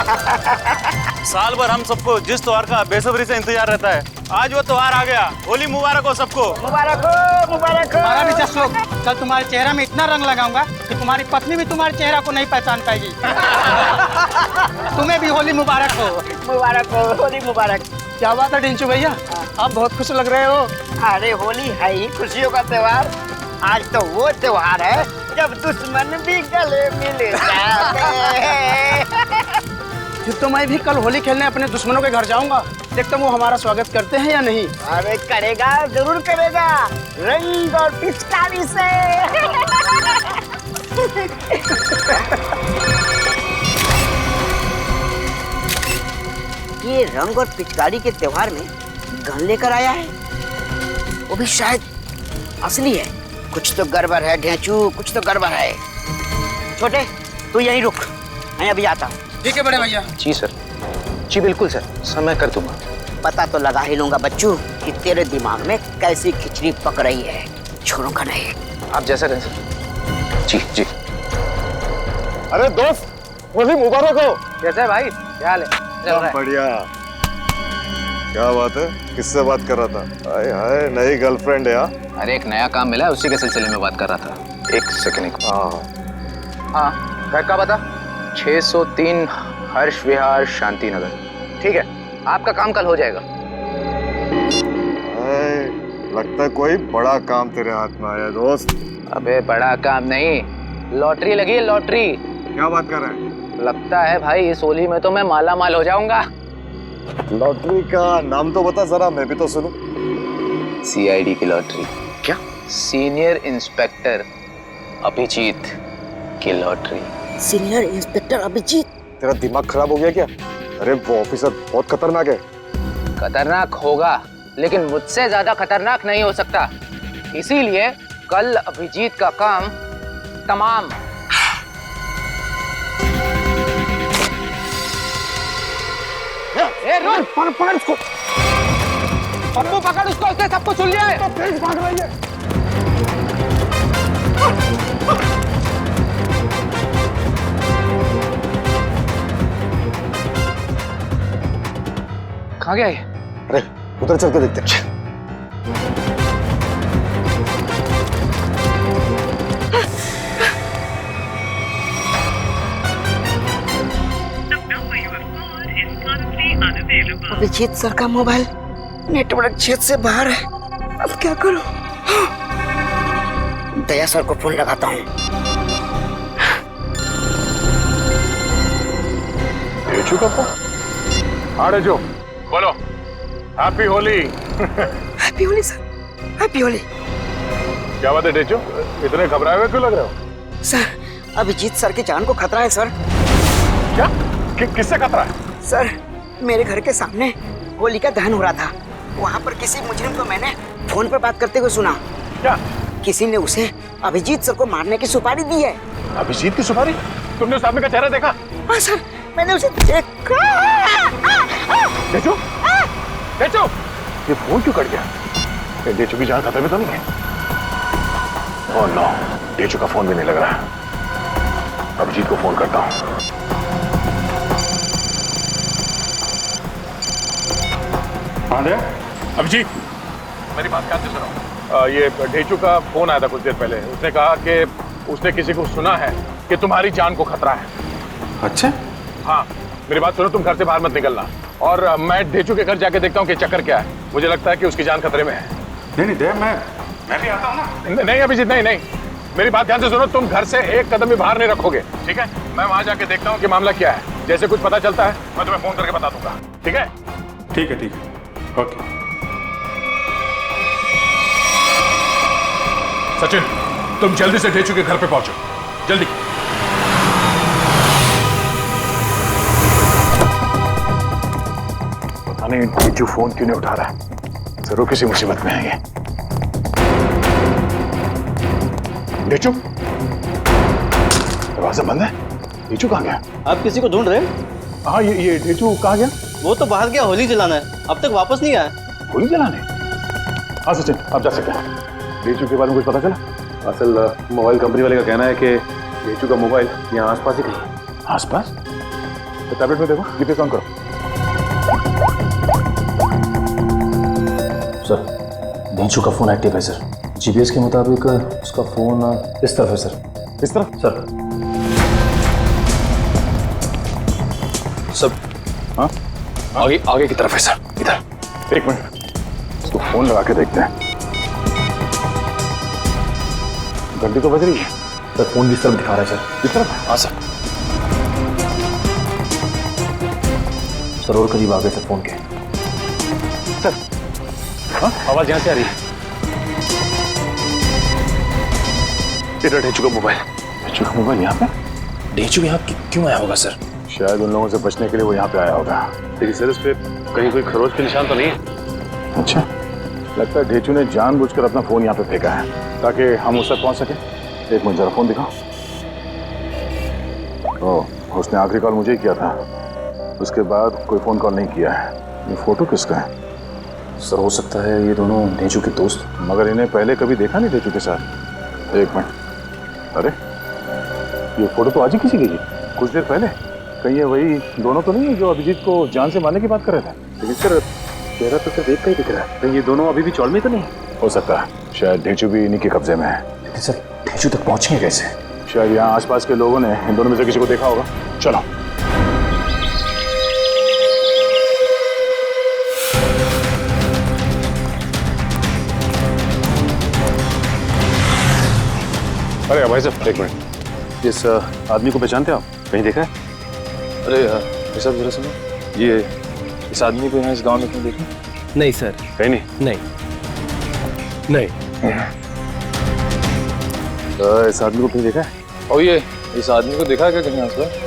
साल भर हम सबको जिस त्योहार का बेसब्री से इंतजार रहता है, आज वो त्योहार आ गया। होली मुबारक हो सबको। मुबारक हो, मुबारक हो। हमारा भी जश्न हो। कल तुम्हारे चेहरा में इतना रंग लगाऊंगा कि तुम्हारी पत्नी भी तुम्हारे चेहरा को नहीं पहचान पाएगी। तुम्हें भी होली मुबारक हो। मुबारक हो, होली मुबारक। क्या बात है टिंचू भैया, आप बहुत खुश लग रहे हो। अरे होली है ही खुशियों का त्योहार। आज तो वो त्योहार है जब दुश्मन भी गले मिल जाते हैं। फिर तो मैं भी कल होली खेलने अपने दुश्मनों के घर जाऊंगा। देखता हूँ वो हमारा स्वागत करते हैं या नहीं। अरे करेगा, जरूर करेगा, रंग और पिचकारी से। ये रंग और पिचकारी के त्योहार में गन लेकर आया है, वो भी शायद असली है। कुछ तो गड़बड़ है ढेंचू, कुछ तो गड़बड़ है। छोटे तू यहीं रुक, मैं अभी आता हूँ। ठीक है बड़े भैया। जी सर, जी बिल्कुल सर, मैं कर दूंगा। पता तो लगा ही लूंगा बच्चू कि तेरे दिमाग में कैसी खिचड़ी पक रही है। छोड़ूंगा नहीं। आप जैसा कहें सर। जी जी। अरे दोस्त, होली मुबारक हो। कैसा है भाई, क्या हाल है? चल रहा है। बढ़िया। क्या बात है, किससे बात कर रहा था? हाय हाय, नई गर्लफ्रेंड है यार। अरे एक नया काम मिला है, उसी के सिलसिले में बात कर रहा था। एक सेकंड। हाँ, घर का बता। 603 हर्ष विहार शांति नगर। ठीक है, आपका काम कल हो जाएगा। लगता है कोई बड़ा काम तेरे हाथ में आया दोस्त। अबे बड़ा काम नहीं, लॉटरी लगी है, लॉटरी। क्या बात कर रहे हैं? लगता है भाई इस होली में तो मैं माला माल हो जाऊंगा। लॉटरी का नाम तो बता जरा, मैं भी तो सुनूं। CID की लॉटरी। क्या? सीनियर इंस्पेक्टर अभिजीत की लॉटरी। Senior inspector Abhijit? तेरा दिमाग खराब हो गया क्या? अरे वो ऑफिसर बहुत खतरनाक है। खतरनाक होगा, लेकिन मुझसे ज्यादा खतरनाक नहीं हो सकता। इसीलिए कल अभिजीत का काम तमाम। ए रुक, पकड़ उसको। पप्पू पकड़ उसको, उसने सबको सुन लिया है। तो प्लीज भाग रही है। कहाँ गया ये? अरे उधर चल के देखते हैं। अभिजीत सर का मोबाइल नेटवर्क क्षेत्र से बाहर है। अब क्या करूं? दया सर को फोन लगाता हूँ। डेचू का फोन? हाँ डेचू, बोलो। Happy Holi. Happy Holi sir, happy Holi. क्या बात है डेचू, इतने घबराए हुए क्यों लग रहे हो? सर, अभिजीत सर की जान को खतरा है सर। क्या? किससे खतरा है? सर, मेरे घर के सामने होली का दहन हो रहा था। वहाँ पर किसी मुजरिम को मैंने फोन पर बात करते हुए सुना। क्या? किसी ने उसे अभिजीत सर को मारने की सुपारी दी है। अभिजीत की सुपारी? तुमने उस आदमी का चेहरा देखा? हाँ सर, मैंने उसे देखा। डेचू, डेचू, ये फोन क्यों कट गया? डेचू की जान खतरे में तो नहीं है? ओह नो, डेचू का फोन भी नहीं लग रहा है। अभिजीत को फोन करता हूँ। अभिजीत, मेरी बात ध्यान से सुनो। ये ढेचू का फोन आया था कुछ देर पहले। उसने कहा कि उसने किसी को सुना है कि तुम्हारी जान को खतरा है। अच्छा? हाँ, मेरी बात सुनो, तुम घर से बाहर मत निकलना। और मैं ढेचू के घर जाके देखता हूँ कि चक्कर क्या है। मुझे लगता है कि उसकी जान खतरे में है। नहीं दया, मैं भी आता हूँ ना। नहीं अभिजीत, नहीं नहीं, मेरी बात ध्यान से सुनो। तुम घर से एक कदम भी बाहर नहीं रखोगे, ठीक है? मैं वहां जाके देखता हूँ कि मामला क्या है। जैसे कुछ पता चलता है मैं तुम्हें फोन करके बता दूंगा, ठीक है? ठीक है, ओके। सचिन, तुम जल्दी से ढेचू के घर पे पहुंचो, जल्दी। पता नहीं ढेचू फोन क्यों नहीं उठा रहा है। जरूर किसी मुसीबत में है ये। ढेचू, दरवाजा बंद है। ढेचू कहाँ गया? आप किसी को ढूंढ रहे हैं? हाँ, ये ढेचू कहाँ गया? वो तो बाहर गया होली जलाना है, अब तक वापस नहीं आया। होली जलाने? हाँ सचिन, आप जा सकते हैं। ढेचू के बारे में कुछ पता चला? असल मोबाइल कंपनी वाले का कहना है कि ढेचू का मोबाइल यहाँ आसपास ही कहीं है। आसपास? टैबलेट में देखो, जीपीएस ऑन करो। सर डेंचू का फोन एक्टिव है सर। जीपीएस के मुताबिक उसका फोन इस तरफ है सर। इस तरफ सर सर हाँ आगे आगे की तरफ है सर, इधर। एक मिनट, इसको फोन लगा के देखते हैं। घंटी तो बज रही है। सर फोन भी इस तरफ दिखा रहा है सर। इस तरफ? हाँ सर। सर और करीब आ गए सर फोन के। सर हाँ आवाज यहाँ से आ रही है। इधर डेंचू का मोबाइल। डेंचू का मोबाइल यहाँ पे? डेंचू यहाँ क्यों आया होगा सर? शायद उन लोगों से बचने के लिए वो यहाँ पे आया होगा। लेकिन सर इस पे कहीं कोई खरोच के निशान तो नहीं है? अच्छा, लगता है ढेचू ने जानबूझकर अपना फोन यहाँ पे फेंका है ताकि हम उस तक पहुँच सके। एक मिनट जरा फोन दिखाओ। ओह, उसने आखिरी कॉल मुझे ही किया था, उसके बाद कोई फोन कॉल नहीं किया है। ये फोटो किसका है? सर हो सकता है ये दोनों डेंचू के दोस्त। मगर इन्हें पहले कभी देखा नहीं ढेचू के साथ। एक मिनट, अरे ये फोटो तो आज ही किसी की थी, कुछ देर पहले। कहीं ये वही दोनों तो नहीं है जो अभिजीत को जान से मारने की बात कर रहे थे? लेकिन सर चेहरा तो सिर्फ एक का ही दिख रहा है। कहीं ये दोनों अभी भी चौल में तो नहीं? हो सकता है, शायद ढेचू भी इन्हीं के कब्जे में है। लेकिन सर डेंचू तक पहुंचेंगे कैसे? शायद यहाँ आसपास के लोगों ने इन दोनों में से किसी को देखा होगा। चलो। अरे भाई साहब एक मिनट, इस आदमी को पहचानते हो आप? कहीं देखा है? अरे सर जरा सुनो, ये इस आदमी को यहाँ इस गांव में क्यों देखा? नहीं सर, कहीं नहीं। नहीं तो इस आदमी को कहीं देखा है? और ये इस आदमी को देखा है क्या कहीं आसपास?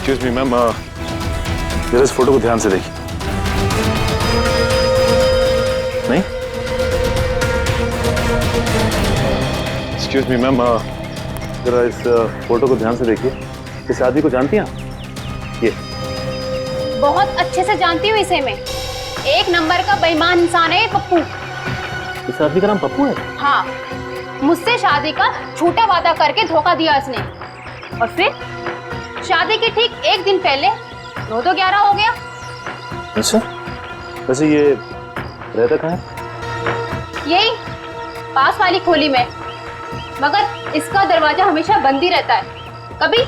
एक्सक्यूज मी मैम, जरा इस फोटो को ध्यान से देखिए। नहीं? एक्सक्यूज मी मैम, जरा इस फोटो को ध्यान से देखिए। इस आदमी को जानती हैं आप? ये बहुत अच्छे से जानती हूँ इसे मैं। एक नंबर का बेईमान इंसान है ये पप्पू। इस आदमी का नाम पप्पू है? हाँ, मुझसे शादी का झूठा वादा करके धोखा दिया इसने, और फिर शादी के ठीक एक दिन पहले 9-11 हो गया। अच्छा, वैसे ये रहता कहाँ है? यही पास वाली खोली में, मगर इसका दरवाजा हमेशा बंद ही रहता है। कभी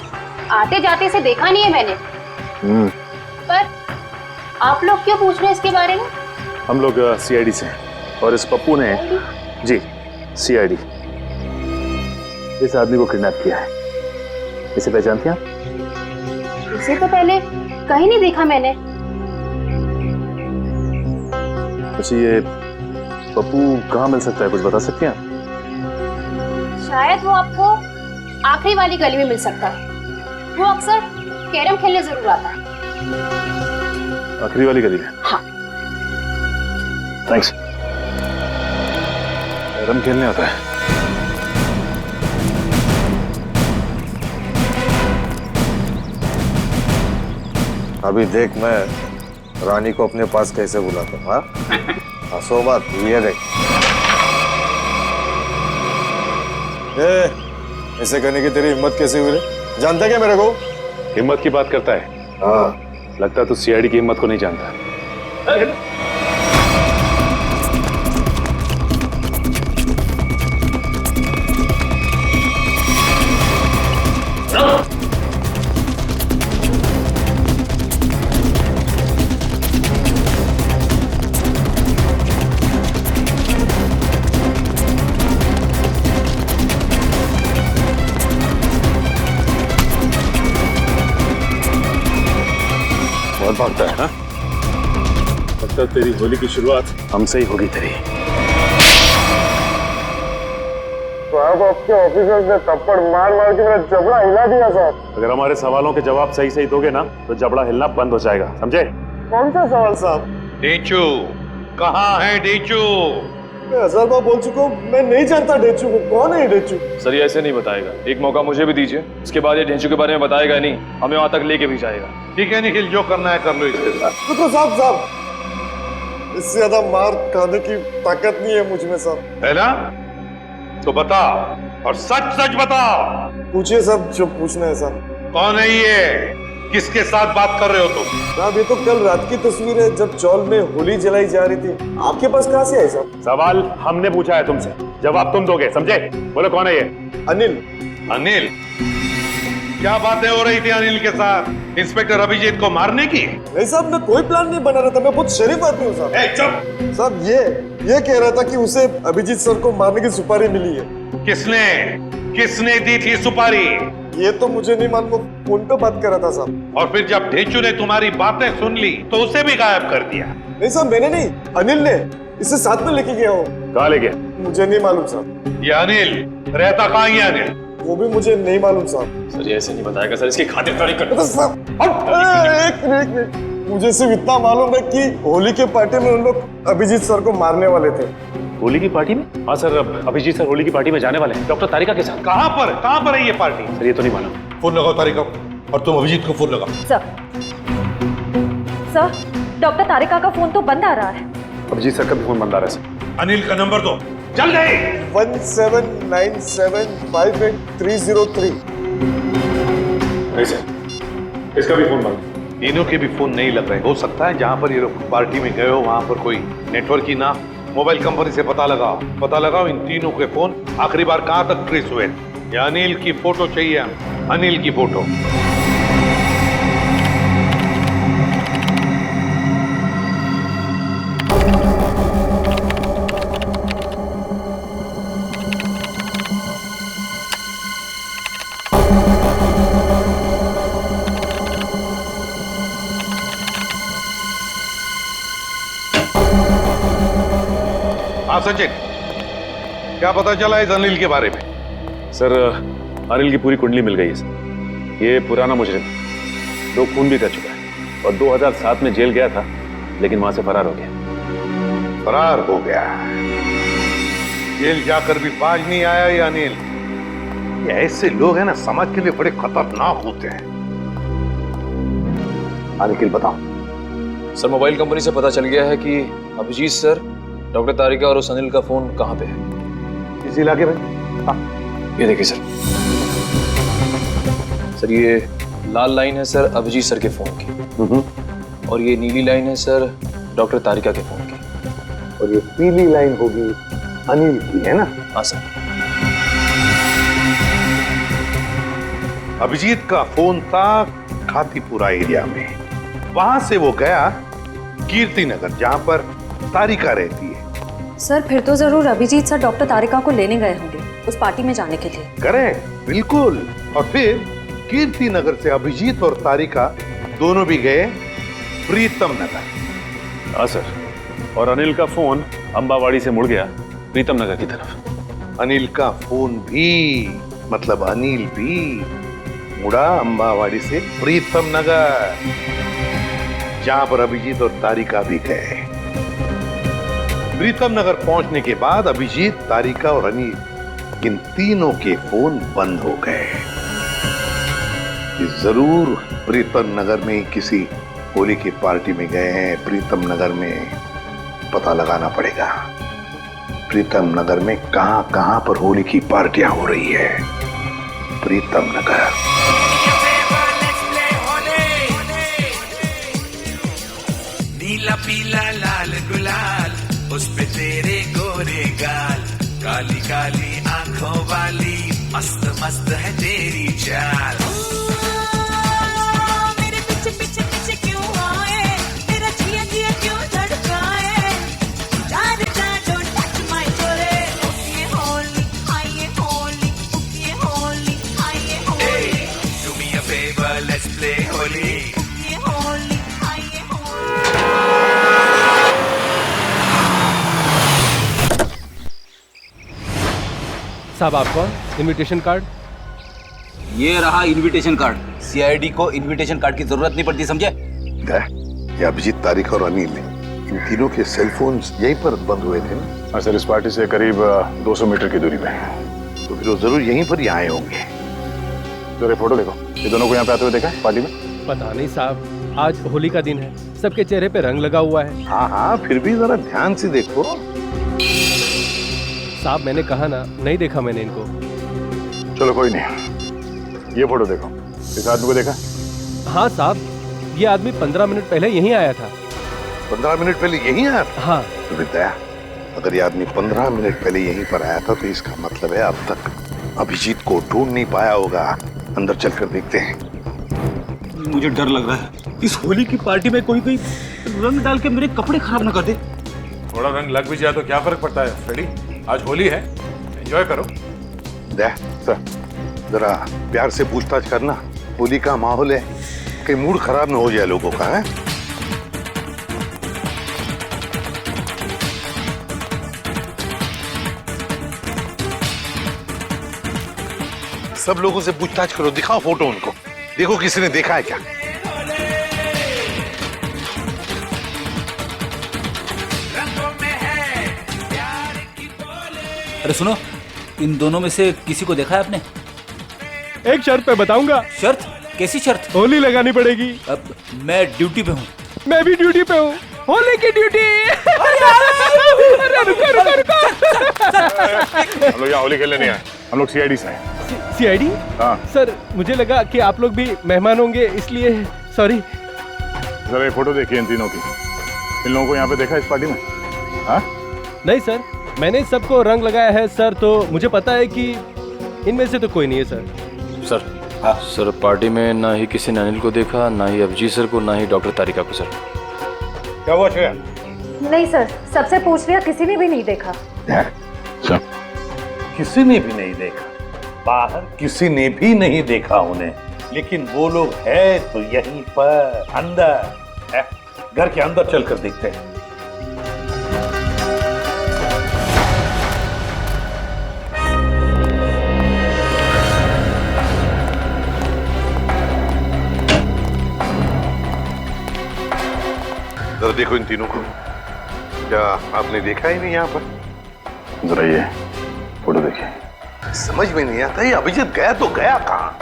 आते जाते से देखा नहीं है मैंने। पर आप लोग क्यों पूछ रहे हैं इसके बारे में? हम लोग सीआईडी से हैं और इस पप्पू ने जी सीआईडी इस आदमी को किडनैप किया है। इसे पहचानती हैं आप? इसे तो पहले कहीं नहीं देखा मैंने। अच्छा, ये पप्पू कहाँ मिल सकता है, कुछ बता सकती हैं आप? शायद वो आपको आखिरी वाली गली में मिल सकता है। वो अक्सर कैरम खेलने जरूर आता है। आखिरी वाली गली में? हाँ। थैंक्स। कैरम खेलने आता है? अभी देख मैं रानी को अपने पास कैसे बुलाता हूँ। हाँ, हंसो मत, ये देख। ऐसे करने की तेरी हिम्मत कैसे हुई रे? जानता क्या मेरे को? हिम्मत की बात करता है? हाँ, लगता है तू सीआईडी की हिम्मत को नहीं जानता। बहुत भागता है ना? लगता है तेरी होली की शुरुआत हमसे ही होगी तेरी। साहब आपके ऑफिसर्स ने थप्पड़ मार मार के मेरा जबड़ा हिला दिया साहब। अगर हमारे सवालों के जवाब सही सही दोगे ना तो जबड़ा हिलना बंद हो जाएगा, समझे? कौन सा सवाल साहब? डेचू कहाँ है डेचू? मैं 1000 बार बोल चुका हूँ, मैं नहीं जानता डेचू को। कौन है ये डेचू? सर ये ऐसे नहीं बताएगा, एक मौका मुझे भी दीजिए, उसके बाद ये ढेंचू के बारे में बताएगा नहीं, हमें वहां तक लेके भी जाएगा। ठीक है निखिल, जो करना है कर लो इसके साथ। रुको साहब, इससे ज्यादा मार खाने की ताकत नहीं है मुझ में साहब। है ना? तो बता, और सच सच बता। पूछिए साहब जो पूछना है साहब। कौन है ये? किसके साथ बात कर रहे हो तुम? साहब ये तो कल रात की तस्वीर है जब चौल में होली जलाई जा रही थी। आपके पास कहाँ से आई साहब? सवाल हमने पूछा है तुमसे, जवाब तुम दोगे, समझे? बोलो कौन है ये? अनिल। अनिल? क्या बातें हो रही थी अनिल के साथ? इंस्पेक्टर अभिजीत को मारने की? नहीं साहब, मैं कोई प्लान नहीं बना रहा था, मैं बहुत शरीफ आदमी हूँ साहब। चुप! साहब ये कह रहा था कि उसे अभिजीत सर को मारने की सुपारी मिली है। किसने दी थी सुपारी? ये तो मुझे नहीं मालूम, फोन पे बात कर रहा था साहब। और फिर जब ढेचू ने तुम्हारी बातें सुन ली तो उसे भी गायब कर दिया? नहीं साहब, मैंने नहीं, अनिल ने। इसे साथ में लेके गया हो। कहाँ ले गया? मुझे नहीं मालूम साहब। ये अनिल रहता कहाँ है अनिल? वो भी मुझे नहीं मालूम साहब। सर ये ऐसे नहीं बताएगा सर, इसकी खातिरदारी कर। एक मिनट, मुझे सिर्फ इतना मालूम है कि होली के पार्टी में उन लोग अभिजीत सर को मारने वाले थे। होली की पार्टी में? हाँ सर, अभिजीत सर होली की पार्टी में जाने वाले हैं डॉक्टर तारिका के साथ। कहाँ पर है ये पार्टी? सर ये तो नहीं मालूम। फोन लगाओ तारिका, और तुम अभिजीत को फोन लगाओ। सर डॉक्टर तारिका का फोन तो बंद आ रहा है। अभिजीत सर का भी फोन बंद आ रहा है सर। अनिल का नंबर दो, चल गए। 1797583303। नहीं सर, इसका भी फोन बंद। तीनों के भी फोन नहीं लग रहे। हो सकता है जहां पर ये लोग पार्टी में गए हो वहां पर कोई नेटवर्क ही ना। मोबाइल कंपनी से पता लगाओ इन तीनों के फोन आखिरी बार कहां तक ट्रेस हुए। ये अनिल की फोटो चाहिए, अनिल की फोटो। हाँ सचिन, क्या पता चला इस अनिल के बारे में? सर अनिल की पूरी कुंडली मिल गई है सर। ये पुराना मुजरिम, 2 खून भी कर चुका है और 2007 में जेल गया था, लेकिन वहां से फरार हो गया। फरार हो गया? जेल जाकर भी बाज नहीं आया ये अनिल। ये ऐसे लोग हैं ना, समाज के लिए बड़े खतरनाक होते हैं। निखिल बताओ। सर मोबाइल कंपनी से पता चल गया है कि अभिजीत सर, डॉक्टर तारिका और उस अनिल का फोन कहाँ पे है। इस इलाके में? हाँ ये देखिए सर। सर ये लाल लाइन है सर अभिजीत सर के फोन की, और ये नीली लाइन है सर डॉक्टर तारिका के फोन की, और ये पीली लाइन होगी अनिल की, है ना? हाँ सर। अभिजीत का फोन था खातीपुरा एरिया में। वहां से वो गया कीर्ति नगर, जहां पर तारिका रहती है। सर फिर तो जरूर अभिजीत सर डॉक्टर तारिका को लेने गए होंगे उस पार्टी में जाने के लिए। करेक्ट, बिल्कुल। और फिर कीर्ति नगर से अभिजीत और तारिका दोनों भी गए प्रीतम नगर। हाँ सर, और अनिल का फोन अंबावाड़ी से मुड़ गया प्रीतम नगर की तरफ। अनिल का फोन भी, मतलब अनिल भी मुड़ा अंबावाड़ी से प्रीतम नगर, जहां पर अभिजीत और तारिका भी गए। प्रीतम नगर पहुंचने के बाद अभिजीत, तारिका और अनिल, इन तीनों के फोन बंद हो गए। जरूर प्रीतम नगर में किसी होली की पार्टी में गए हैं। प्रीतम नगर में पता लगाना पड़ेगा, प्रीतम नगर में कहां कहां पर होली की पार्टियां हो रही है। प्रीतम नगर। नीला पीला लाल गुलाल, उस पे तेरे गोरे गाल, काली काली आंखों वाली, मस्त मस्त है तेरी चाल। मेरे पीछे पीछे पीछे क्यों आए, तेरा जिया जिया क्यों धड़काए, चार चार don't touch my choli, okay Holi hi Holi, okay Holi hi Holi, do me a favour let's play Holi, okay Holi hi Holi. साहब आपका इनविटेशन कार्ड। ये रहा इनविटेशन कार्ड। सीआईडी को इनविटेशन कार्ड की जरूरत नहीं पड़ती, समझे? ये अभिजीत, तारिक और अनिल, इन तीनों के सेलफोन यहीं पर बंद हुए थे ना? हाँ सर, इस पार्टी से करीब 200 मीटर की दूरी पे। तो फिर वो जरूर यहीं पर ही आए होंगे। जरा फोटो देखो, ये दोनों को यहाँ पे आते हुए देखा है पार्टी में? पता नहीं साहब, आज होली का दिन है, सबके चेहरे पे रंग लगा हुआ है। हाँ हाँ, फिर भी जरा ध्यान से देखो। साहब मैंने कहा ना, नहीं देखा मैंने इनको। चलो कोई नहीं, ये फोटो देखो, इस आदमी को देखा? हाँ साहब, ये आदमी 15 मिनट पहले यहीं आया था। 15 मिनट पहले यहीं आया था? हाँ। तो विद्या, अगर ये आदमी 15 मिनट पहले यहीं पर आया था तो इसका मतलब है अब तक अभिजीत को ढूंढ नहीं पाया होगा। अंदर चलकर देखते हैं। मुझे डर लग रहा है, इस होली की पार्टी में कोई रंग डाल के मेरे कपड़े खराब ना कर दे। थोड़ा रंग लग भी जाए तो क्या फर्क पड़ता है फ्रेडी, आज होली है, एंजॉय करो। सर, जरा प्यार से पूछताछ करना, होली का माहौल है, कहीं मूड खराब ना हो जाए लोगों का। है सब लोगों से पूछताछ करो, दिखाओ फोटो उनको, देखो किसी ने देखा है क्या। अरे सुनो, इन दोनों में से किसी को देखा है आपने? एक शर्त पे बताऊंगा। शर्त? कैसी शर्त? होली लगानी पड़ेगी। अब मैं ड्यूटी पे हूँ। मैं भी ड्यूटी पे हूँ, होली की ड्यूटी। अरे रुको रुको रुको। हम लोग यहाँ होली खेलने नहीं आए, हम लोग सीआईडी से आए। सीआईडी? हाँ सर, मुझे लगा कि आप लोग भी मेहमान होंगे, इसलिए सॉरी। जरा ये फोटो देखिए इन तीनों की, इन लोगों को यहाँ पे देखा इस पार्टी में? हाँ? नहीं सर, मैंने सबको रंग लगाया है सर, तो मुझे पता है कि इनमें से तो कोई नहीं है सर। सर, हाँ सर, पार्टी में ना ही किसी ने अनिल को देखा, ना ही अभिजीत सर को, ना ही डॉक्टर तारिका को। सर क्या हुआ श्रेया? नहीं सर, सबसे पूछ लिया, किसी ने भी नहीं देखा। किसी ने भी नहीं देखा, बाहर किसी ने भी नहीं देखा उन्हें, लेकिन वो लोग है तो यहीं पर अंदर है। घर के अंदर चलकर देखते हैं। जरा देखो इन तीनों को, क्या आपने देखा ही नहीं यहाँ पर? जरा ये फोटो देखिए। समझ में नहीं आता, ये अभिजीत गया तो गया कहाँ?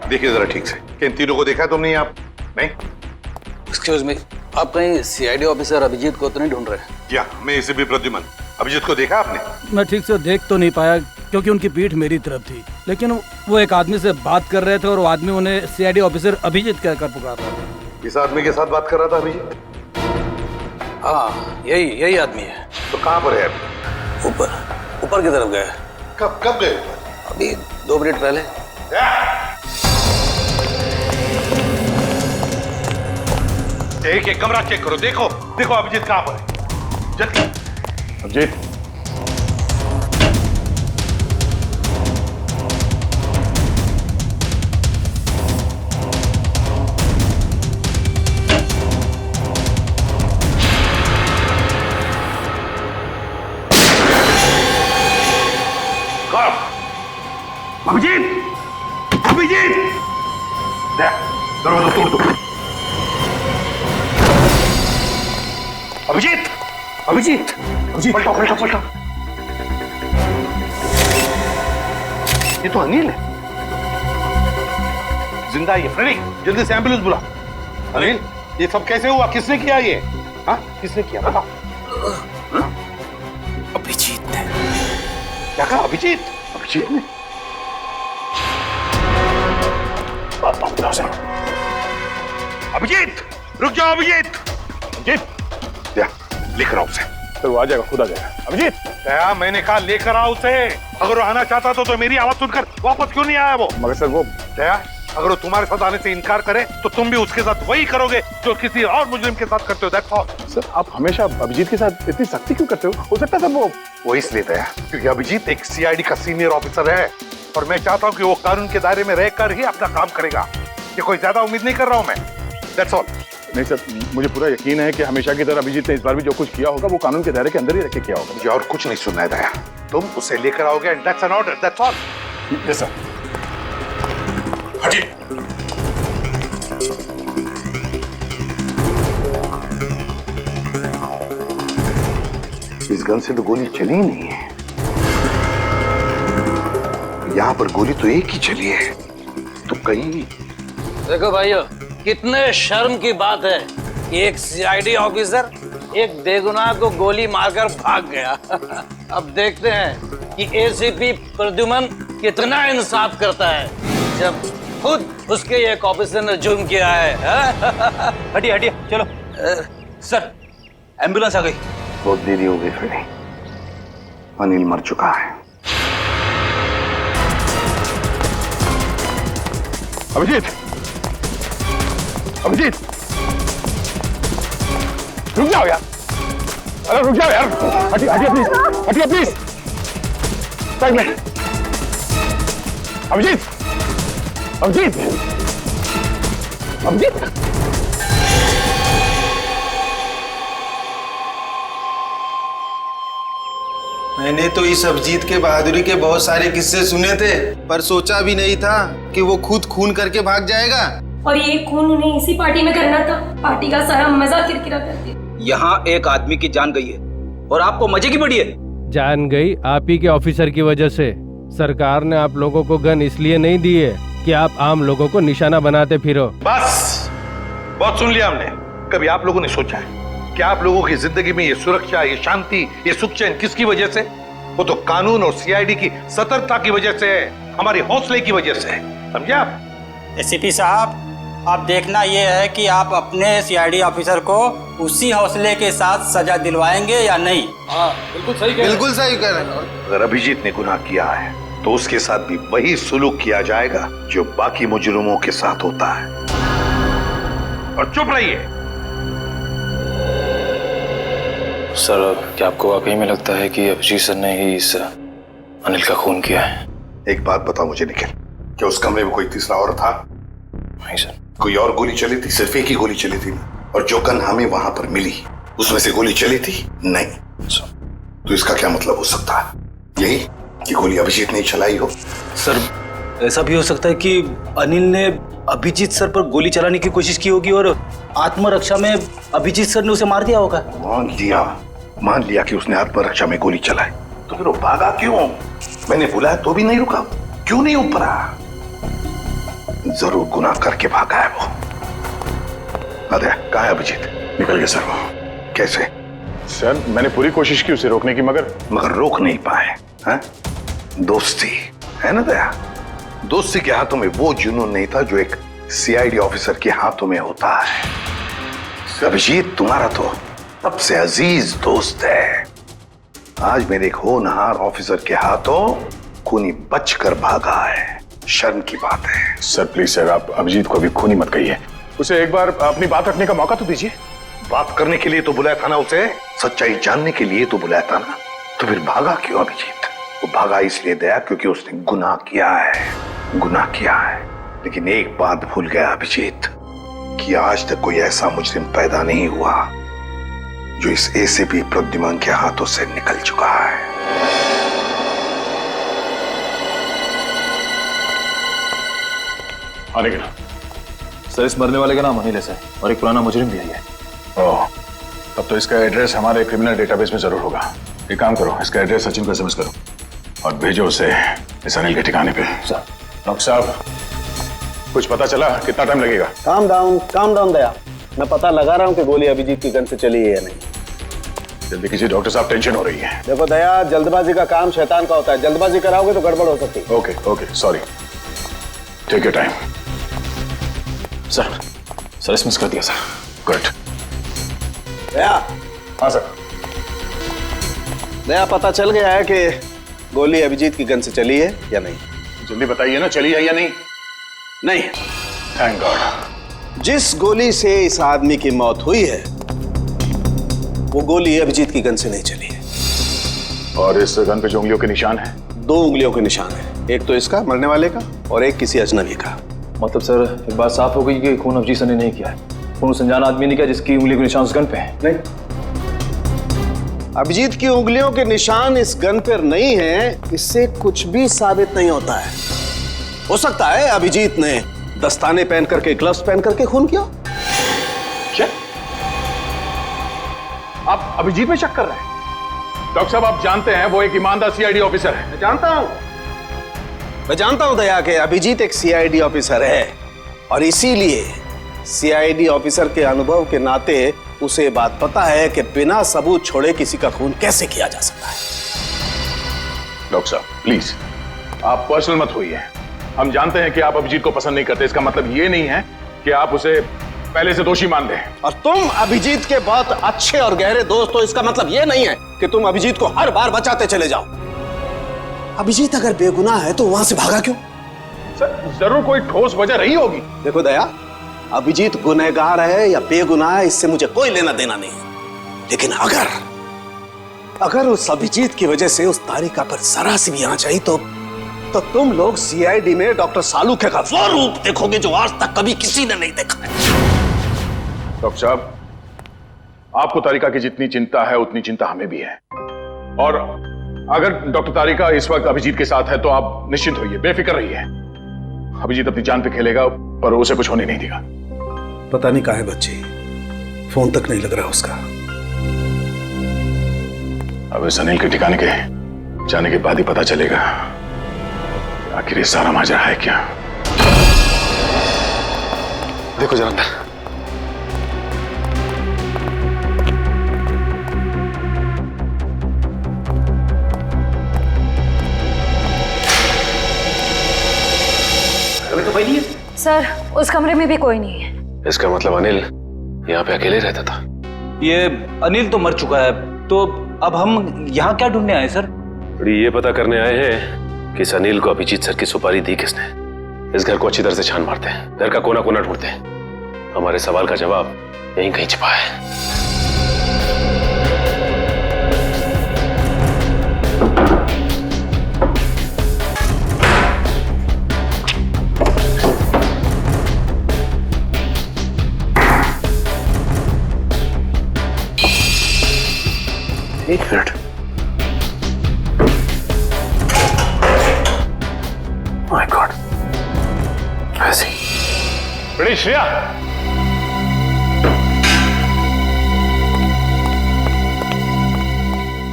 देखिए जरा ठीक से, इन तीनों को देखा तुमने? आप नहीं? एक्सक्यूज मी, आप कहीं सीआईडी ऑफिसर अभिजीत को तो नहीं ढूंढ रहे? या मैं इसे भी प्रद्युमन, अभिजीत को देखा आपने? मैं ठीक से देख तो नहीं पाया क्योंकि उनकी पीठ मेरी तरफ थी, लेकिन वो एक आदमी से बात कर रहे थे और वो आदमी उन्हें सीआईडी ऑफिसर अभिजीत कहकर पुकार रहा था। इस आदमी के साथ बात कर रहा था अभिजीत? हाँ, यही आदमी है। तो कहाँ पर है अभी? ऊपर की तरफ गए। कब गए? अभी 2 मिनट पहले। एक कमरा चेक करो, देखो देखो अभिजीत कहाँ पर है, जल्दी। अभिजीत, अभिजीत, अभिजीत, दरवाजा तोड़ दो। अभिजीत, अभिजीत, अभिजीत, पलटो पलटो पलटो। ये तो अनिल है, जिंदा है ये। फ्रेडी, जल्दी से एम्बुलेंस बुला। अनिल, ये सब कैसे हुआ? किसने किया ये? हाँ, किसने किया बताओ? अभिजीत ने। क्या कहा? अभिजीत? अभिजीत ने? अभिजीत, रुक जाओ अभिजीत। अभिजीत, लेकर आओ उसे। सर वो आ जाएगा, खुद आ जाएगा। अभिजीत, क्या मैंने कहा लेकर आओ उसे। अगर वो आना चाहता तो मेरी आवाज सुनकर वापस क्यों नहीं आया वो? मगर सर वो दया, अगर वो तुम्हारे साथ आने से इनकार करे तो तुम भी उसके साथ वही करोगे जो किसी और मुजरिम के साथ करते हो। That's all. सर आप हमेशा अभिजीत के साथ इतनी सख्ती क्यों करते हो सकता है सर वो इसलिए दया क्योंकि अभिजीत एक सीआईडी का सीनियर ऑफिसर है और मैं चाहता हूँ कि वो कानून के दायरे में रहकर ही अपना काम करेगा। ये कोई ज्यादा उम्मीद नहीं कर रहा हूँ मैं। That's all. नहीं सर, मुझे पूरा यकीन है कि हमेशा की तरह अभिजीत ने इस बार भी जो कुछ किया होगा वो कानून के दायरे के अंदर ही रख के किया होगा। मुझे और कुछ नहीं सुनना है दया, तुम उसे लेकर आओगे and that's an order, that's all. Yes sir. हटिए। इस गन से तो गोली चली ही नहीं है, यहाँ पर गोली तो एक ही चली है, तो कहीं। देखो भाइयों, कितने शर्म की बात है कि एक सीआईडी ऑफिसर एक बेगुनाह को गोली मारकर भाग गया। अब देखते हैं कि एसीपी प्रद्युमन कितना इंसाफ करता है जब खुद उसके एक ऑफिसर ने जुर्म किया है। हटिए हटिए, चलो। सर, एम्बुलेंस आ गई। बहुत देरी हो गई फिर, अनिल मर चुका है। अभिजीत, अभिजीत, रुक जाओ यार, अरे रुक जाओ यार, हटिए हटिए प्लीज, हटिए प्लीज, साइड में। अभिजीत, अभिजीत, अभिजीत। मैंने तो इस अभिजीत के बहादुरी के बहुत सारे किस्से सुने थे, पर सोचा भी नहीं था कि वो खुद खून करके भाग जाएगा। और ये खून उन्हें इसी पार्टी में करना था, पार्टी का सारा मजा किरकिरा कर दिया। यहाँ एक आदमी की जान गई है और आपको मजे की पड़ी है। जान गई आप ही के ऑफिसर की वजह से। सरकार ने आप लोगों को गन इसलिए नहीं दी है कि आप आम लोगों को निशाना बनाते फिरो। बस, बहुत सुन लिया हमने। कभी आप लोगों ने सोचा है कि आप लोगों की जिंदगी में ये सुरक्षा, ये शांति, ये सुख चैन किसकी वजह से? वो तो कानून और सीआईडी की सतर्कता की वजह से है, हमारे हौसले की वजह से है, समझे आप? एसीपी साहब, अब देखना ये है कि आप अपने सीआईडी ऑफिसर को उसी हौसले के साथ सजा दिलवाएंगे या नहीं। हाँ, बिल्कुल सही कह रहे हैं। बिल्कुल सही कह रहे हैं। अगर अभिजीत ने गुनाह किया है तो उसके साथ भी वही सुलूक किया जाएगा जो बाकी मुजरिमों के साथ होता है। और चुप रहिए। सर, क्या आपको वाकई में लगता है कि अभिजीत सर ने ही इस अनिल का खून किया है? एक बात बताओ मुझे निखिल, क्या उस कमरे में कोई तीसरा और था? नहीं सर। कोई और गोली चली थी? सिर्फ एक ही गोली चली थी। और जो गन हमें वहां पर मिली उसमें से गोली चली थी? नहीं। तो इसका क्या मतलब हो सकता है? यही कि गोली अभिजीत ने चलाई हो? सर, ऐसा भी हो सकता है कि अनिल ने अभिजीत सर पर गोली चलाने की कोशिश की होगी और आत्मरक्षा में अभिजीत सर ने उसे मार दिया होगा। मान लिया कि उसने आत्मरक्षा में गोली चलाई, तो फिर वो भागा क्यों? मैंने बुलाया तो भी नहीं रुका, क्यों नहीं ऊपरा? जरूर गुनाह करके भागा है वो। अरे कहाँ है अभिजीत? निकल गया सर वो। कैसे? सर, मैंने पूरी कोशिश की उसे रोकने की, मगर रोक नहीं पाए। हैं? दोस्ती है ना दया? दोस्ती के हाथों में वो जुनून नहीं था जो एक सीआईडी ऑफिसर के हाथों में होता है। अभिजीत तुम्हारा तो सबसे अजीज दोस्त है। आज मेरे एक होनहार ऑफिसर के हाथों खूनी बचकर भागा है। शर्म की बात है। सर प्लीज सर, आप अभिजीत को अभी खूनी मत कहिए, उसे एक बार अपनी बात रखने का मौका तो दीजिए। बात करने के लिए तो बुलाया था ना उसे, सच्चाई जानने के लिए तो बुलाया था ना, तो फिर भागा क्यों अभिजीत? वो भागा इसलिए दया क्योंकि उसने गुनाह किया है, गुनाह किया है। लेकिन एक बात भूल गया अभिजीत कि आज तक कोई ऐसा मुजरिम पैदा नहीं हुआ जो इस एसीपी प्रद्युमन के हाथों से निकल चुका है। आने का सर, इस मरने वाले का नाम अनिल है और एक पुराना मुजरिम भी है। ओह, तब तो इसका एड्रेस हमारे क्रिमिनल डेटाबेस में जरूर होगा। एक काम करो, इसका एड्रेस सचिन को एसएमएस करो और भेजो उसे इस अनिल के ठिकाने पे। सर। डॉक्टर साहब, कुछ पता चला? कितना टाइम लगेगा? काम डाउन दया, मैं पता लगा रहा हूँ कि गोली अभिजीत की गन से चली है या नहीं। जल्दी कीजिए डॉक्टर साहब, टेंशन हो रही है। देखो दया, जल्दबाजी का काम शैतान का होता है, जल्दबाजी कराओगे तो गड़बड़ हो सकती है। Okay, sorry, take your time. Sir, SMS कर दिया सर। गुड। दया। हाँ सर। दया, पता चल गया है कि गोली अभिजीत की गन से चली है या नहीं? जल्दी बताइए ना, चली है या नहीं? नहीं। Thank God. जिस गोली से इस आदमी की मौत हुई है वो गोली अभिजीत की गन से नहीं चली है। और इस गन पे जो उंगलियों के निशान है? 2 उंगलियों के निशान है, एक तो इसका मरने वाले का और एक किसी अजनबी का। मतलब सर, एक बात साफ हो गई कि खून अभिजीत सर ने नहीं किया है। फोन उस अनजान आदमी ने किया जिसकी उंगली के निशान उस गन पे हैं। नहीं, अभिजीत की उंगलियों के निशान इस गन पर नहीं है, इससे कुछ भी साबित नहीं होता है। हो सकता है अभिजीत ने दस्ताने पहन करके, ग्लव्स पहन करके खून किया। क्या आप अभिजीत में शक कर रहे हैं? डॉक्टर साहब, आप जानते हैं वो एक ईमानदार सीआईडी ऑफिसर है। मैं जानता हूं दया के अभिजीत एक सीआईडी ऑफिसर है, और इसीलिए सीआईडी ऑफिसर के अनुभव के नाते उसे ये बात पता है कि बिना सबूत छोड़े किसी का खून कैसे किया जा सकता है। डॉक्टर साहब प्लीज, आप पर्सनल मत होइए। हम जानते हैं कि आप अभिजीत को पसंद नहीं करते, इसका मतलब ये नहीं है कि आप उसे पहले से दोषी मान लें। और तुम अभिजीत के बहुत अच्छे और गहरे दोस्त हो, इसका मतलब ये नहीं है कि तुम अभिजीत को हर बार बचाते चले जाओ। अभिजीत अगर बेगुनाह है तो वहां से भागा क्यों? सर, जरूर कोई ठोस वजह रही होगी। देखो दया, अभिजीत गुनहगार है या बेगुनाह है, इससे मुझे कोई लेना देना नहीं है। लेकिन अगर उस अभिजीत की वजह से उस तारिका पर जरा सी भी आंच आई तो तुम लोग सीआईडी में डॉक्टर सालूखे का वो रूप देखोगे जो आज तक कभी किसी ने नहीं देखा है। डॉक्टर साहब, आपको तारिका की जितनी चिंता है उतनी चिंता हमें भी है, और अगर डॉक्टर तारिका इस वक्त अभिजीत के साथ है तो आप निश्चिंत होइए, बेफिक्र रहिए। अभिजीत अपनी जान पे खेलेगा, पर उसे कुछ होने नहीं देगा। पता नहीं कहाँ है बच्ची, फोन तक नहीं लग रहा उसका। अब इस अनिल के ठिकाने के जाने के बाद ही पता चलेगा आखिर ये सारा माजरा है क्या। देखो जरा अंदर। अभी तो कोई नहीं है सर, उस कमरे में भी कोई नहीं है। इसका मतलब अनिल यहाँ पे अकेले रहता था। ये अनिल तो मर चुका है, तो अब हम यहाँ क्या ढूंढने आए सर? ये पता करने आए हैं कि इस अनिल को अभिजीत सर की सुपारी दी किसने। इस घर को अच्छी तरह से छान मारते हैं, घर का कोना कोना ढूंढते हैं। हमारे सवाल का जवाब यहीं कहीं छिपा है। एक मिनट। माय गॉड, ऐसे बड़ी श्रेया,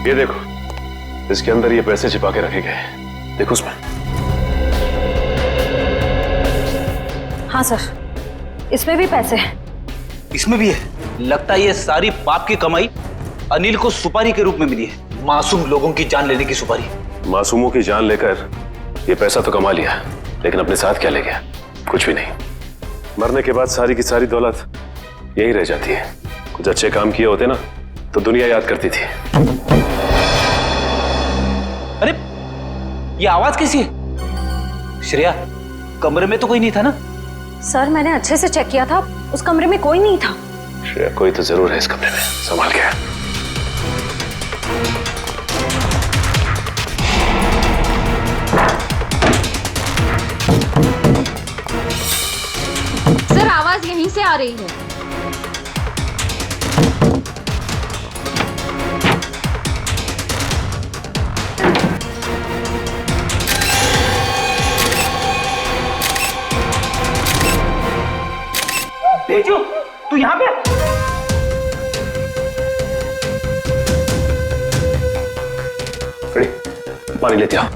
ये देखो, इसके अंदर ये पैसे छिपा के रखे गए। देखो उसमें। हाँ सर, इसमें भी पैसे हैं। इसमें भी है। लगता है ये सारी पाप की कमाई अनिल को सुपारी के रूप में मिली है। मासूम लोगों की जान लेने की सुपारी। मासूमों की जान लेकर ये पैसा तो कमा लिया, लेकिन अपने साथ क्या ले गया? कुछ भी नहीं। मरने के बाद सारी की सारी दौलत यही रह जाती है। कुछ अच्छे काम किए होते ना तो दुनिया याद करती थी। अरे ये आवाज कैसी है? श्रेया, कमरे में तो कोई नहीं था ना? सर, मैंने अच्छे से चेक किया था, उस कमरे में कोई नहीं था। श्रेया, कोई तो जरूर है इस कमरे में, संभाल के। सर, आवाज यहीं से आ रही है। तेजू, तू यहाँ पे? खड़ी, पानी लेते आओ।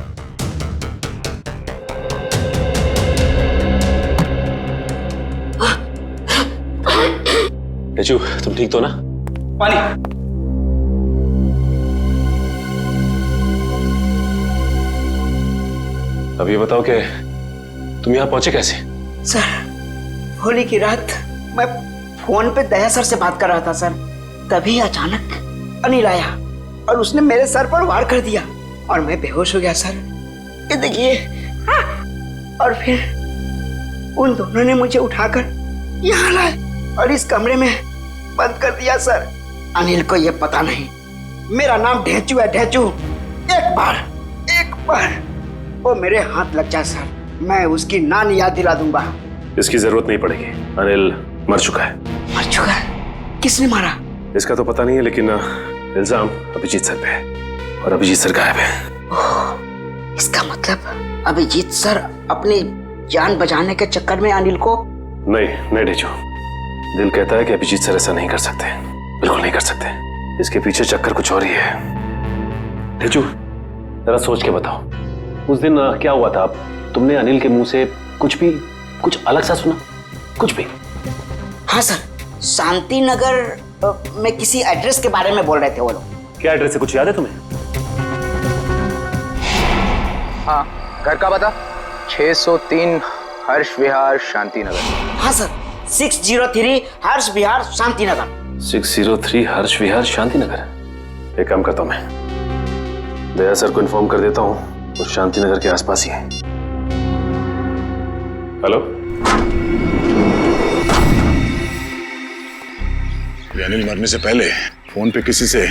तेजू, तुम ठीक तो ना? पानी। अब ये बताओ कि तुम यहाँ पहुंचे कैसे? सर, होली की रात मैं फोन पे दया सर से बात कर रहा था सर, तभी अचानक अनिल आया और उसने मेरे सर पर वार कर दिया और मैं बेहोश हो गया सर। ये देखिए। और फिर उन दोनों ने मुझे उठाकर यहाँ लाए और इस कमरे में बंद कर दिया सर। अनिल को ये पता नहीं मेरा नाम ढेंचू है, ढेंचू। एक बार वो मेरे हाथ लग जाए सर, मैं उसकी नानी याद दिला दूंगा। इसकी जरूरत नहीं पड़ेगी, अनिल मर चुका है। मर शुगर किसने मारा? इसका तो पता नहीं है, लेकिन इल्जाम अभिजीत सर पे है और अभिजीत सर गायब है। इसका मतलब अभिजीत सर अपनी जान बचाने के चक्कर में अनिल को... नहीं डेचू, दिल कहता है कि अभिजीत सर ऐसा नहीं कर सकते, बिल्कुल नहीं कर सकते। इसके पीछे चक्कर कुछ और ही है। डेचू जरा सोच के बताओ, उस दिन क्या हुआ था? तुमने अनिल के मुंह से कुछ अलग सा सुना? कुछ भी? हाँ सर, शांति नगर में किसी एड्रेस के बारे में बोल रहे थे वो लोग। क्या एड्रेस है, कुछ याद है तुम्हें? हाँ, घर का पता 603 हर्ष विहार शांति नगर। हाँ सर, 603 हर्ष विहार शांति नगर। 603 हर्ष विहार शांति नगर। एक काम करता हूं, मैं दया सर को इन्फॉर्म कर देता हूं, वो शांति नगर के आसपास ही है। हेलो, अनिल मरने से पहले फोन पे किसी से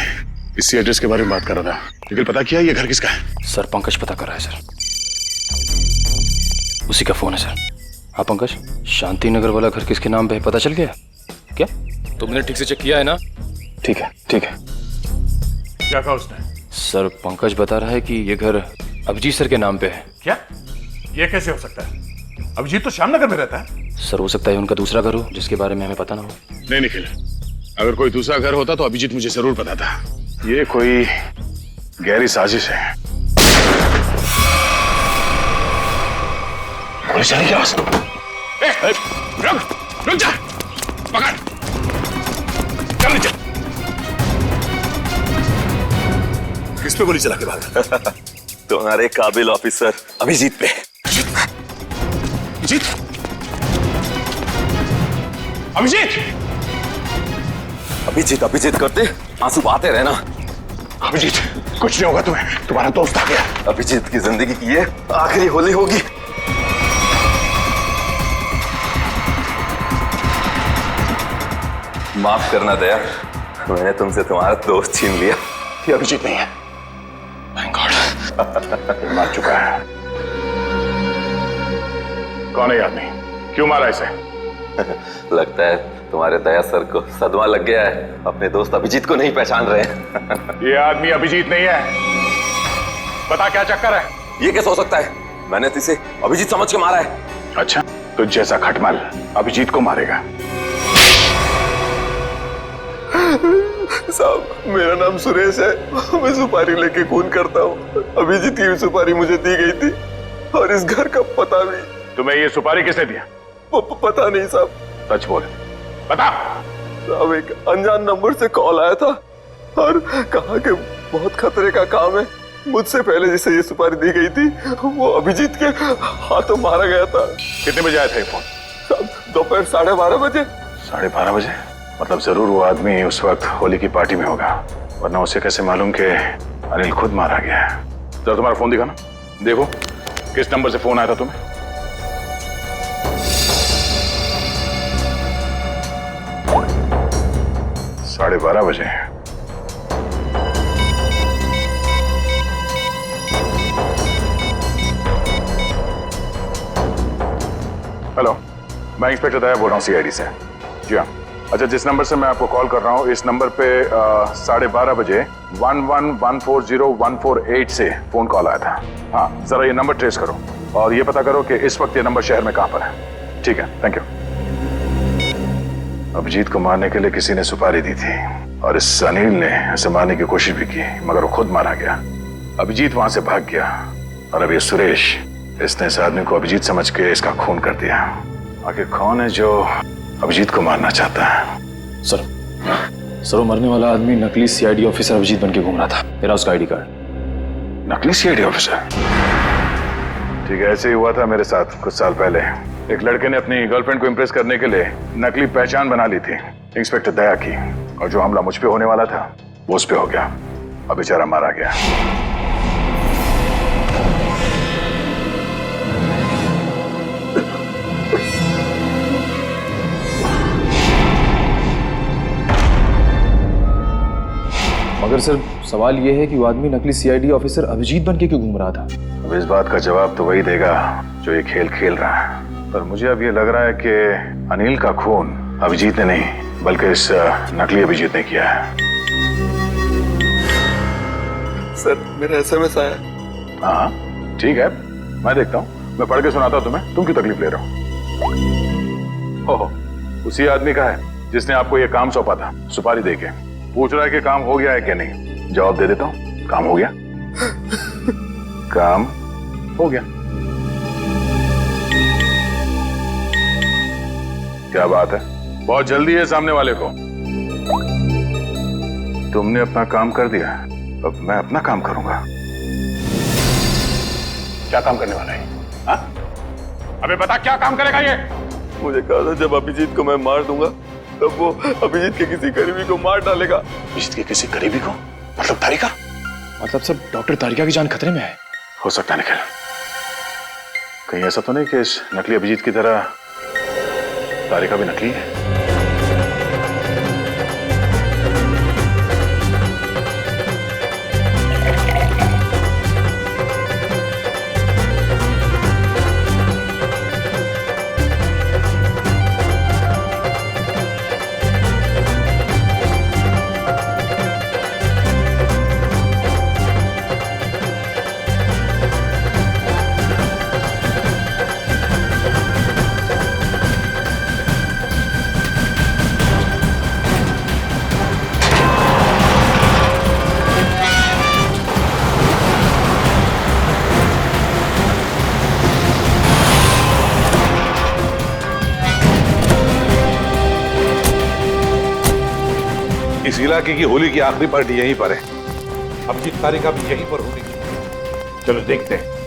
इसी एड्रेस के बारे में बात कर रहा था, लेकिन पता किया ये घर किसका है? सर पंकज पता कर रहा है सर, उसी का फोन है सर। हाँ पंकज, शांति नगर वाला घर किसके नाम पे है पता चल गया क्या? तुमने ठीक से चेक किया है ना? ठीक है ठीक है। क्या कहा उसने? सर पंकज बता रहा है कि ये घर अभिजीत सर के नाम पे है। क्या? ये कैसे हो सकता है? अभिजीत तो श्यामनगर में रहता है। सर हो सकता है उनका दूसरा घर हो जिसके बारे में हमें पता ना हो। नहीं निखिल, अगर कोई दूसरा घर होता तो अभिजीत मुझे जरूर पता था। ये कोई गहरी साजिश है। पुलिस चली क्या? रुक जा, पकड़, चल नीचे। किस पे गोली चला के भागा? तुम्हारे काबिल ऑफिसर अभिजीत पे। अभिजीत? अभिजीत? अभिजीत अभिजीत करते आंसू बहाते रहना। अभिजीत, कुछ नहीं होगा तुम्हें, तुम्हारा दोस्त आ गया। अभिजीत की जिंदगी की ये आखिरी होली होगी। माफ करना दया, मैंने तुमसे तुम्हारा दोस्त छीन लिया। ये अभिजीत नहीं है। Thank God। मार चुका है। कौन है ये आदमी? क्यों मारा इसे? लगता है तुम्हारे दया सर को सदमा लग गया है, अपने दोस्त अभिजीत को नहीं पहचान रहे हैं। ये आदमी अभिजीत नहीं है। बता क्या चक्कर है? ये कैसे हो सकता है? मैंने तो इसे अभिजीत समझ के मारा है। अच्छा, तो जैसा खटमल अभिजीत को मारेगा। साहब, मेरा नाम सुरेश है, मैं सुपारी लेके खून करता हूँ। अभिजीत की सुपारी मुझे दी गई थी और इस घर का पता भी। तुम्हें ये सुपारी किसने दिया? पता नहीं साहब। सच बोल, बता। साहब, एक अनजान नंबर से कॉल आया था और कहा कि बहुत खतरे का काम है। मुझसे पहले जिसे ये सुपारी दी गई थी वो अभिजीत के हाथों मारा गया था। कितने बजे आया था ये फोन? साहब, दोपहर 12:30 बजे। 12:30 बजे? मतलब जरूर वो आदमी उस वक्त होली की पार्टी में होगा, वरना उसे कैसे मालूम कि अनिल खुद मारा गया है? जरा तुम्हारा फोन दिखाना, देखो किस नंबर से फोन आया था तुम्हें। साढ़े 12 बजे। हेलो, मैं इंस्पेक्टर दया बोल रहा हूँ सीआईडी से। जी हाँ। अच्छा, जिस नंबर से मैं आपको कॉल कर रहा हूँ, इस नंबर पे 12:30 बजे 11140148 से फोन कॉल आया था। हाँ, जरा ये नंबर ट्रेस करो और ये पता करो कि इस वक्त ये नंबर शहर में कहाँ पर है। ठीक है, थैंक यू। अभिजीत को मारने के लिए किसी ने सुपारी दी थी और इस अनिल ने उसे मारने की कोशिश भी की, मगर वो खुद मारा गया। अभिजीत वहां से भाग गया और अब ये सुरेश, इसने इस आदमी को अभिजीत समझ के इसका खून कर दिया। आखिर कौन है जो अभिजीत को मारना चाहता है? सर वो मरने वाला आदमी नकली सीआईडी ऑफिसर अभिजीत बन के घूम रहा था। मेरा उसका आईडी कार्ड। नकली सीआईडी ऑफिसर? ठीक है, ऐसे ही हुआ था मेरे साथ कुछ साल पहले। एक लड़के ने अपनी गर्लफ्रेंड को इम्प्रेस करने के लिए नकली पहचान बना ली थी इंस्पेक्टर दया की, और जो हमला मुझ पे होने वाला था वो उस पे हो गया। अब बेचारा मारा गया। मगर सर सवाल ये है कि वो आदमी नकली सीआईडी ऑफिसर अभिजीत बन के क्यों घूम रहा था? अब इस बात का जवाब तो वही देगा जो ये खेल खेल रहा है, पर मुझे अब ये लग रहा है कि अनिल का खून अभिजीत ने नहीं बल्कि इस नकली अभिजीत ने किया है। सर मेरा एसएमएस आया। हाँ ठीक है, मैं देखता हूँ, मैं पढ़ के सुनाता हूँ तुम्हें। तुम क्यों तकलीफ ले रहे हो? ओहो, उसी आदमी का है जिसने आपको ये काम सौंपा था, सुपारी देके। पूछ रहा है कि काम हो गया है कि नहीं। जवाब दे देता हूँ, काम हो गया। काम हो गया। क्या बात है, बहुत जल्दी है सामने वाले को। तुमने अपना काम कर दिया, अब मैं अपना काम करूंगा। क्या काम करने वाला है? हाँ? अबे बता, क्या काम करेगा ये? मुझे कहा था जब अभिजीत को मैं मार दूंगा तब वो अभिजीत के किसी करीबी को मार डालेगा। अभिजीत के किसी करीबी को? मतलब तारिका? मतलब सब डॉक्टर तारिका की जान खतरे में है। हो सकता है निखिल, कहीं ऐसा तो नहीं कि इस नकली अभिजीत की तरह तारिका भी नकली है? इस इलाके की होली की आखिरी पार्टी यहीं पर है। अभिजीत तारिका भी यहीं पर होगी। चलो देखते हैं।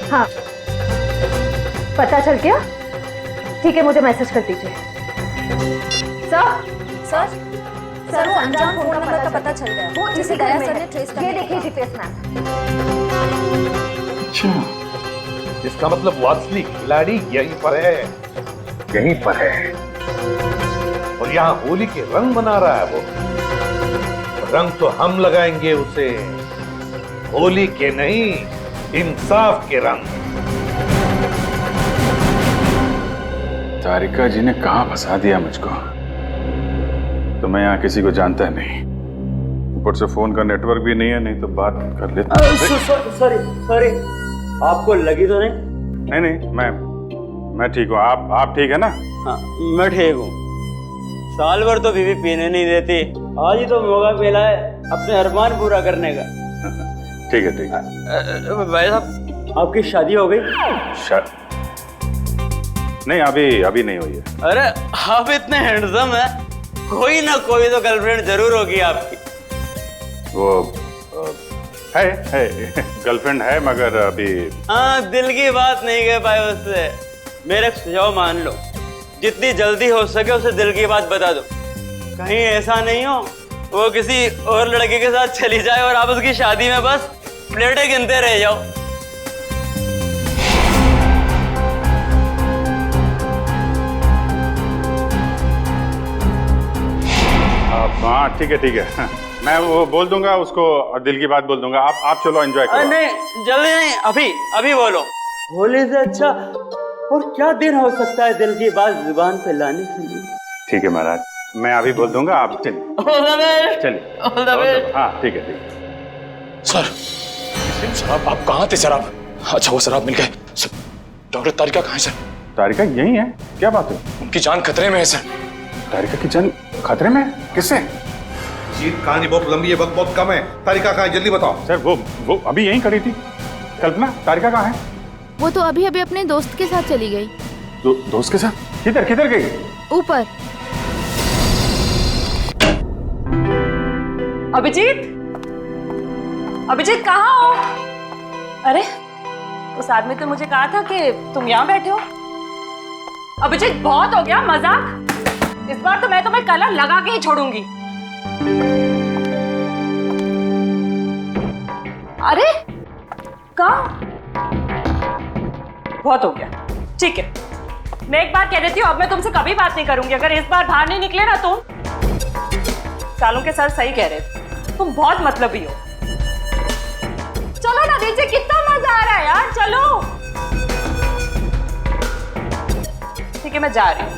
हाँ, पता चल गया? ठीक है, मुझे मैसेज कर दीजिए। सर वो अनजान फोन नंबर का पता चल गया। वो इसी गया सर ने ट्रेस कर लिया। ये देखिए जीपीएस मैप। अच्छा, इसका मतलब वो असली खिलाड़ी यहीं पर है, यहीं पर है। और यहाँ होली के रंग बना रहा है वो। रंग तो हम लगाएंगे उसे, होली के नहीं, इंसाफ के रंग। तारिका जी ने कहां फंसा दिया मुझको? तो मैं यहाँ किसी को जानता नहीं, ऊपर से फोन का नेटवर्क भी नहीं है, नहीं तो बात कर लेता। सॉरी, आपको लगी तो नहीं? नहीं, मैं ठीक हूँ। आप ठीक है ना? हाँ, मैं ठीक हूँ। साल भर तो बीवी पीने नहीं देती, आज ही तो मौका मिला है अपने अरमान पूरा करने का। ठीक है। भाई साहब, आपकी शादी हो गई? नहीं, अभी नहीं हुई है। अरे आप इतने हैंडसम है, कोई ना कोई तो गर्लफ्रेंड जरूर होगी आपकी। वो है गर्लफ्रेंड है, मगर अभी। हाँ, दिल की बात नहीं कह पाए उससे। मेरे सुझाव मान लो, जितनी जल्दी हो सके उसे दिल की बात बता दो। कहीं ऐसा नहीं हो वो किसी और लड़के के साथ चली जाए और आप उसकी शादी में बस प्लेटें गिनते रह जाओ। हाँ ठीक है। मैं वो बोल दूंगा उसको और दिल की बात बोल दूंगा। आप चलो एंजॉय करो। नहीं, जल्दी नहीं, अभी बोलो। होली से अच्छा और क्या दिन हो सकता है दिल की बात जुबान पे लाने के लिए? ठीक है महाराज, मैं अभी बोल दूंगा, आप चलिए। हाँ ठीक है। सर आप कहाँ थे सर? आप अच्छा, वो शराब मिल गए। डॉक्टर तारिका कहाँ है सर? तारिका यही है। क्या बात है? उनकी जान खतरे में है सर। तारिका की जान खतरे में? किससे? जीत कहानी बहुत लंबी है, वक्त बहुत कम है। तारिका कहाँ है, जल्दी बताओ। सर वो अभी यहीं खड़ी थी। कल्पना, तारिका कहाँ है? वो तो अभी अभी अपने दोस्त के साथ चली गई। दोस्त के साथ? किधर गई? ऊपर। अभिजीत कहाँ हो? अरे उस आदमी तो मुझे कहा था कि तुम यहाँ बैठे हो। अभिजीत बहुत हो गया मजाक। इस बार तो मैं तुम्हें कलर लगा के ही छोड़ूंगी। अरे कहाँ? बहुत हो गया, ठीक है। मैं एक बार कह देती हूँ, अब मैं तुमसे कभी बात नहीं करूंगी अगर इस बार बाहर नहीं निकले ना तुम। सालों के सर सही कह रहे थे, तुम बहुत मतलबी हो। चलो ना नीचे, कितना मजा आ रहा है यार, चलो। ठीक है मैं जा रही हूँ,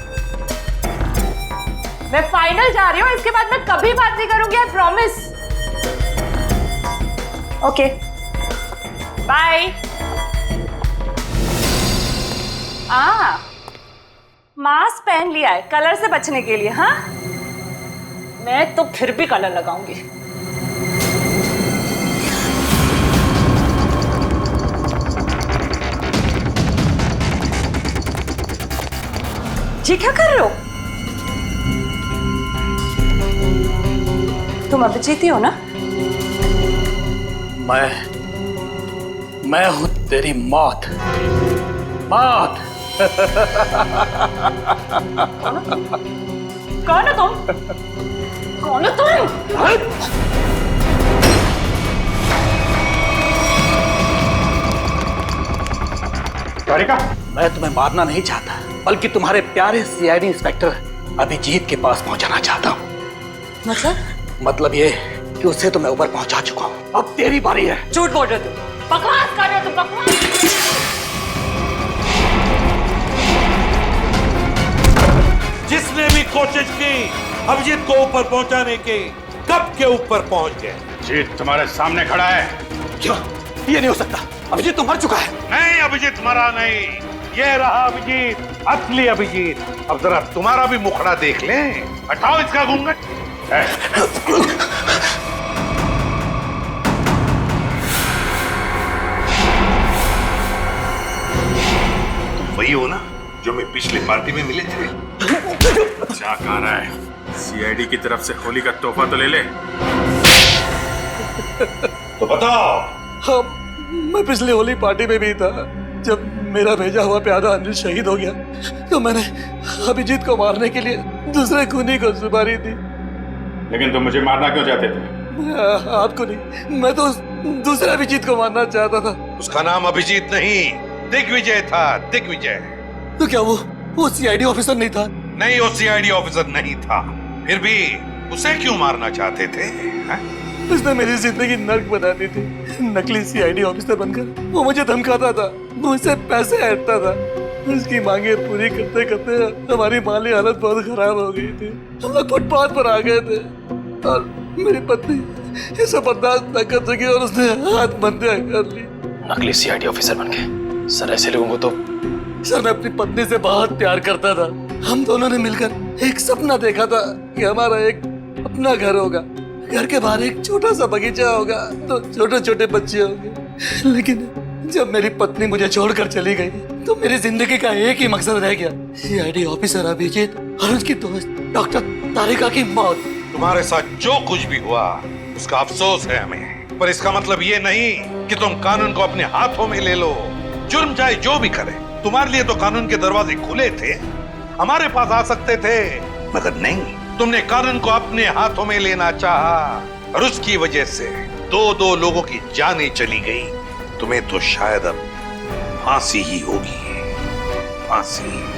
मैं फाइनल जा रही हूँ। इसके बाद मैं कभी बात नहीं करूंगी, I promise. Okay bye. Mask पहन लिया है कलर से बचने के लिए। हाँ मैं तो फिर भी कलर लगाऊंगी। ये क्या कर रहे हो? तुम अभिजीत ही हो ना? मैं हूं तेरी मौत। मौत। कौन हो तुम? कौन हो तुम? तारिका, मैं तुम्हें मारना नहीं चाहता, बल्कि तुम्हारे प्यारे सीआईडी इंस्पेक्टर अभिजीत के पास पहुंचाना चाहता हूं। मतलब ये कि उससे तो मैं ऊपर पहुंचा चुका हूं, अब तेरी बारी है। झूठ बोल रहे हो तुम, बकवास कर रहे हो तुम, बकवास। जिसने भी कोशिश की अभिजीत को ऊपर पहुंचाने की, कब के ऊपर पहुंच गए। जीत तुम्हारे सामने खड़ा है। क्यों? ये नहीं हो सकता, अभिजीत तो मर चुका है। नहीं, अभिजीत मरा नहीं, ये रहा अभिजीत, असली अभिजीत। अब जरा तुम्हारा भी मुखड़ा देख लें। हटाओ इसका घूंघट। तुम वही हो ना जो मैं पिछली पार्टी में मिले थे? क्या कह रहा है? सीआईडी की तरफ से होली का तोहफा तो ले ले। तो बताओ। हाँ, मैं पिछली होली पार्टी में भी था। जब मेरा भेजा हुआ प्यादा अनिल शहीद हो गया तो मैंने अभिजीत को मारने के लिए दूसरे खूनी को सुपारी दी। लेकिन तुम मुझे मारना क्यों चाहते थे? आपको नहीं, मैं तो दूसरे अभिजीत को मारना चाहता था। उसका नाम अभिजीत नहीं, दिग्विजय था, दिग्विजय। तो क्या वो सीआईडी ऑफिसर नहीं था? नहीं, वो सीआईडी ऑफिसर नहीं था। फिर भी उसे क्यों मारना चाहते थे? उसने मेरी जिंदगी नर्क बना दी थी। नकली सीआईडी ऑफिसर बनकर वो मुझे धमकाता था, मुझसे पैसे ऐंठता था। उसकी मांगे पूरी करते करते हमारी माली हालत बहुत खराब हो गई थी। हम लोग फुटपाथ पर आ गए थे और मेरी पत्नी ये सब बर्दाश्त न कर सकी और उसने हाथ बंधे कर ली। नकली सीआईडी ऑफिसर बन गए। सर ऐसे लोगों को तो। सर मैं अपनी पत्नी से बहुत प्यार करता था। हम दोनों ने मिलकर एक सपना देखा था कि हमारा एक अपना घर होगा, घर के बाहर एक छोटा सा बगीचा होगा, तो छोटे छोटे बच्चे होंगे। लेकिन जब मेरी पत्नी मुझे छोड़कर चली गई तो मेरी जिंदगी का एक ही मकसद रह गया, सीआईडी ऑफिसर अभिजीत और उसकी दोस्त डॉक्टर तारिका की मौत। तुम्हारे साथ जो कुछ भी हुआ उसका अफसोस है हमें, पर इसका मतलब ये नहीं कि तुम कानून को अपने हाथों में ले लो। जुर्म चाहे जो भी करे, तुम्हारे लिए तो कानून के दरवाजे खुले थे, हमारे पास आ सकते थे, मगर नहीं, तुमने कानून को अपने हाथों में लेना चाहा और उसकी वजह से दो लोगों की जानें चली गई। तुम्हें तो शायद अब फांसी ही होगी, फांसी।